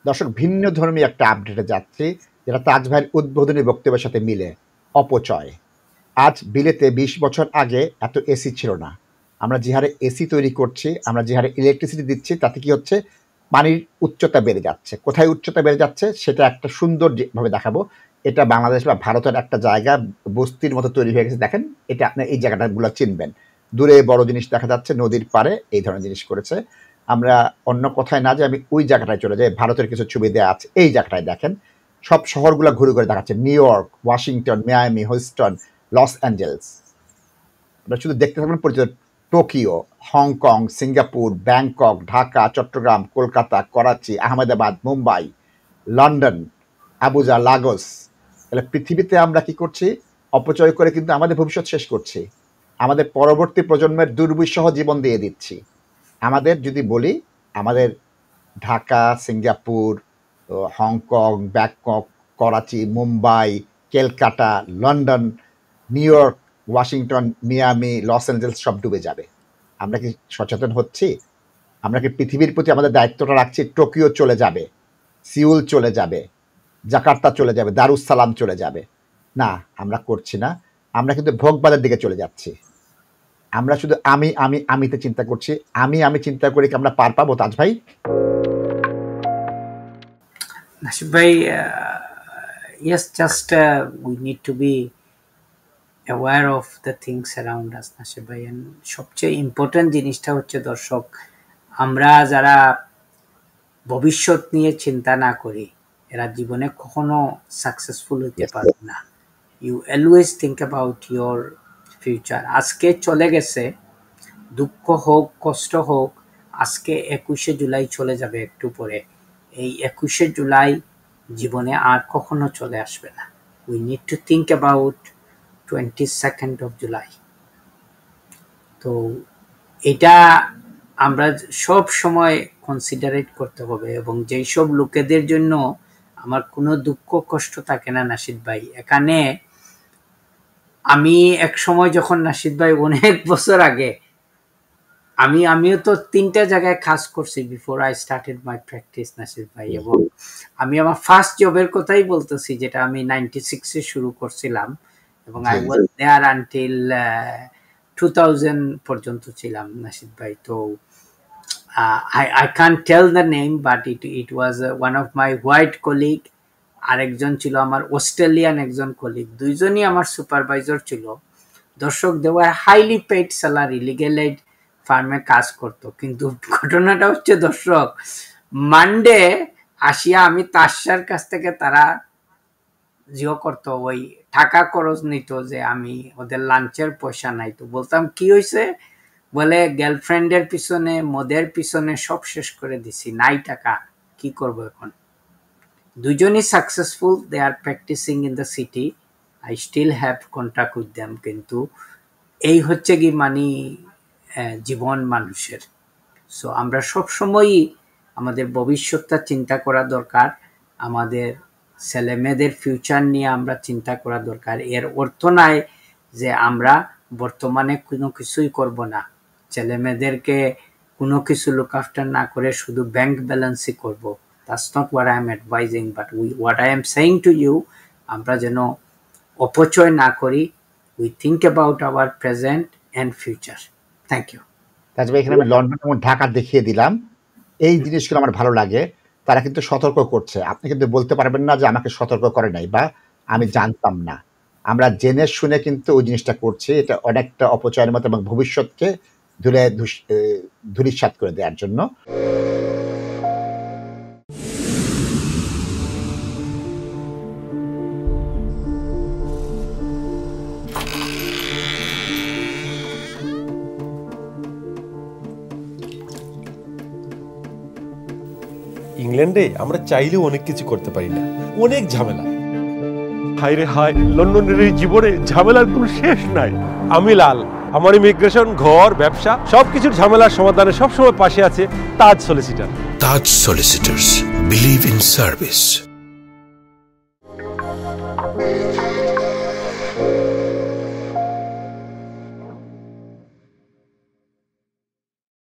দর্শক, ভিন্ন ধর্মী একটা আপডেটে যাচ্ছি, যেটা তাজ ভাইয়ের উদ্বোধনী বক্তব্যের সাথে মিলে। অপচয়। আজ বিলেতে ২০ বছর আগে এত এসি ছিল না। আমরা যে হারে এসি তৈরি করছি, আমরা যে হারে ইলেকট্রিসিটি দিচ্ছি, তাতে কি হচ্ছে, পানির উচ্চতা বেড়ে যাচ্ছে। কোথায় উচ্চতা বেড়ে যাচ্ছে সেটা একটা সুন্দর ভাবে দেখাবো। এটা বাংলাদেশ বা ভারতের একটা জায়গা বস্তির মতো তৈরি হয়ে গেছে। দেখেন, এটা আপনার এই জায়গাটাগুলো চিনবেন। দূরে বড় জিনিস দেখা যাচ্ছে, নদীর পাড়ে এই ধরনের জিনিস করেছে। আমরা অন্য কোথায় না যে আমি ওই জায়গাটায় চলে যাই, ভারতের কিছু ছবি দেওয়া আছে। এই জায়গাটায় দেখেন, সব শহরগুলো ঘুরে ঘুরে দেখাচ্ছে, New York, Washington, Miami, Houston, Los Angeles. আপনারা শুধু দেখতে থাকবেন পরিচিত Tokyo, Hong Kong, Singapore, Bangkok, Dhaka, Chattogram, Kolkata, Karachi, Ahmedabad, Mumbai, London, Abuja, Lagos. তাহলে পৃথিবীতে আমরা কি করছি? অপচয় করে কিন্তু আমাদের ভবিষ্যৎ শেষ করছি, আমাদের পরবর্তী প্রজন্মের দুর্বিষহ জীবন দিয়ে দিচ্ছি। আমাদের যদি বলি, আমাদের Dhaka, Singapore, Hong Kong, Bangkok, Karachi, Mumbai, Calcutta, London, New York, Washington, Miami, Los Angeles সব ডুবে যাবে। আমরা কি সচেতন হচ্ছি? আমরা কি পৃথিবীর প্রতি আমাদের দায়িত্বটা রাখছি? টোকিও চলে যাবে, সিউল চলে যাবে, জাকার্তা চলে যাবে, দারুসালাম চলে যাবে। না, আমরা করছি না। আমরা কিন্তু ভোগবাদের দিকে চলে যাচ্ছি। আমরা শুধু আমিতে চিন্তা করছি। আমি চিন্তা করি কি আমরা পার পাবো তাজ ভাই? নাসিব ভাই, yes, just we need to be aware of the things around us, নাসিব ভাই। সবচেয়ে ইম্পর্টেন্ট জিনিসটা হচ্ছে দর্শক, আমরা যারা ভবিষ্যৎ নিয়ে চিন্তা না করি, এরা জীবনে কখনো সাকসেসফুল হতে পারবে না। You always think about your future. আজকে চলে গেছে, দুঃখ হোক, কষ্ট হোক, আজকে ২১শে জুলাই চলে যাবে একটু পরে। এই ২১শে জুলাই জীবনে আর কখনো চলে আসবে না। We need to think about 22nd of July। তো এটা আমরা সব সময় কনসিডারেট করতে হবে। এবং যেই সব লোকেদের জন্য আমার কোনো দুঃখ কষ্ট থাকে না নাসিদ ভাই, এখানে আমি এক সময় যখন নাসিদ ভাই অনেক বছর আগে, আমিও তো 3টা জায়গায় কাজ করছি before I started my practice Nasid ভাই। এবং আমি আমার ফার্স্ট জবের কথাই বলতেছি, যেটা আমি 96-এ শুরু করছিলাম, এবং আই ওয়াজ দেয়ার আনটিল 2000 পর্যন্ত ছিলাম নাসিদ ভাই। তো I can't tell the name, but it was one of my white colleague, আরেকজন ছিল আমার অস্ট্রেলিয়ান একজন কলিগ। দুইজনই আমার সুপারভাইজার ছিল। দর্শক, they were highly paid salary, legal aid ফার্মে কাজ করতো। কিন্তু ঘটনাটা হচ্ছে দর্শক, মানডে আসিয়া আমি তার কাছ থেকে তারা জিও করতো, ওই টাকা খরচ নিত, যে আমি ওদের লাঞ্চের পয়সা নাই। তো বলতাম কি হয়েছে, বলে গার্লফ্রেন্ডের পিছনে, মদের পিছনে সব শেষ করে দিছি, নাই টাকা, কি করব এখন। দুজনই successful, they are practising in the city, I still have contact with them. কিন্তু এই হচ্ছে কি জীবন মানুষের। সো আমরা সবসময়ই আমাদের ভবিষ্যৎটা চিন্তা করা দরকার, আমাদের ছেলে মেয়েদের ফিউচার নিয়ে আমরা চিন্তা করা দরকার। এর অর্থ নাই যে আমরা বর্তমানে কোনো কিছুই করব না, ছেলে মেয়েদেরকে কোনো কিছু লুক আফটার না করে শুধু ব্যাংক ব্যালেন্সই করব। That's not what I am advising, but what I am saying to you, আমরা যেন অপচয় না করি। We think about our present and future. Thank you. তাছাড়া এখানে আমি লন্ডন এবং ঢাকা দেখিয়ে দিলাম। এই জিনিসগুলো আমার ভালো লাগে। তারা কিন্তু সতর্ক করছে। আপনি কিন্তু বলতে পারবেন না যে আমাকে সতর্ক করে নাই বা আমি জানতাম না। আমরা জেনে শুনে কিন্তু ওই জিনিসটা করছি। এটা অনেকটা অপচয়ের মতো, এবং ভবিষ্যৎকে ধূলিসাৎ করে দেওয়ার জন্য। ইংল্যান্ডে আমরা চাইলেও অনেক কিছু করতে পারি না, অনেক ঝামেলা। হায় রে হায়, লন্ডনের এই জীবনে ঝামেলার কোনো শেষ নাই। আমি লাল, আমার ইমিগ্রেশন, ঘর, ব্যবসা সবকিছুর ঝামেলার সমাধানে সবসময় পাশে আছে Taj solicitor. Taj solicitors, believe in service.